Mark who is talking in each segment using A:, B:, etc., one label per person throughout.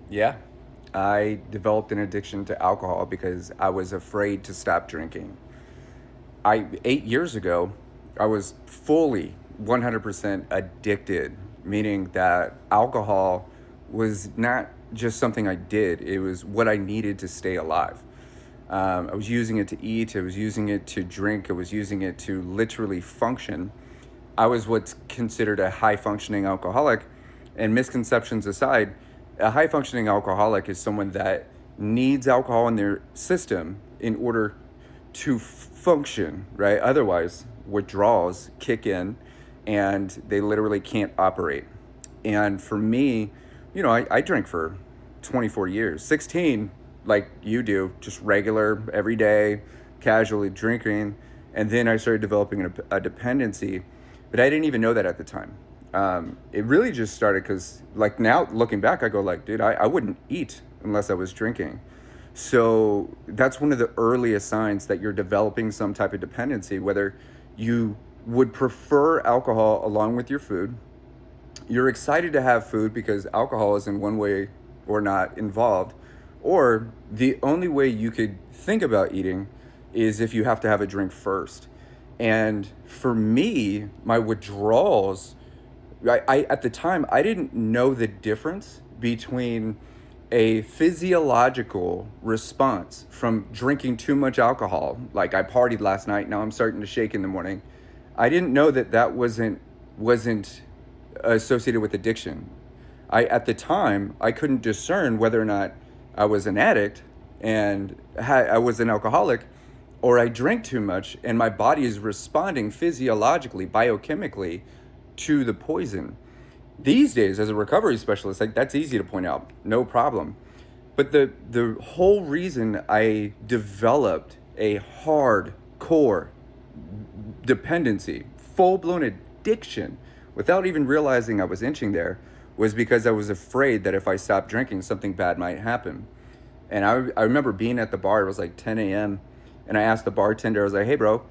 A: Yeah. I developed an addiction to alcohol because I was afraid to stop drinking. 8 years ago, I was fully 100% addicted, meaning that alcohol was not just something I did, it was what I needed to stay alive. I was using it to eat, I was using it to drink, I was using it to literally function. I was what's considered a high functioning alcoholic. And misconceptions aside, a high functioning alcoholic is someone that needs alcohol in their system in order to function, right? Otherwise, withdrawals kick in and they literally can't operate. And for me, I drank for 24 years, 16, like you do, just regular, everyday, casually drinking. And then I started developing a dependency, but I didn't even know that at the time. It really just started because, like, now looking back, I go, like, dude, I wouldn't eat unless I was drinking. So that's one of the earliest signs that you're developing some type of dependency, whether you would prefer alcohol along with your food. You're excited to have food because alcohol is in one way or not involved, or the only way you could think about eating is if you have to have a drink first. And for me, my withdrawals, I at the time I didn't know the difference between a physiological response from drinking too much alcohol, like I partied last night, now I'm starting to shake in the morning. I didn't know that that wasn't associated with addiction. I At the time I couldn't discern whether or not I was an addict and I was an alcoholic, or I drank too much and my body is responding physiologically, biochemically to the poison. These days, as a recovery specialist, like, that's easy to point out, no problem. But the whole reason I developed a hardcore dependency, full blown addiction, without even realizing I was inching there, was because I was afraid that if I stopped drinking, something bad might happen. And I remember being at the bar, it was like 10 a.m., and I asked the bartender, I was like, hey, bro,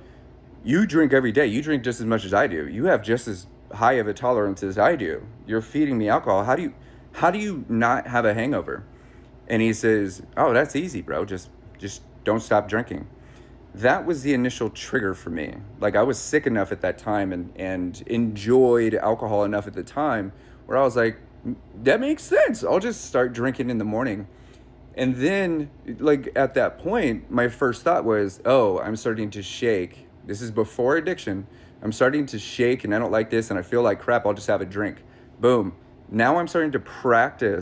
A: you drink every day. You drink just as much as I do. You have just as high of a tolerance as I do. You're feeding me alcohol. How do you not have a hangover? And he says, "Oh, that's easy, bro. Just don't stop drinking." That was the initial trigger for me. Like, I was sick enough at that time and enjoyed alcohol enough at the time where I was like, that makes sense. I'll just start drinking in the morning. And then, like, at that point, my first thought was, oh, I'm starting to shake. This is before addiction. I'm starting to shake and I don't like this and I feel like crap. I'll just have a drink. Boom. Now I'm starting to practice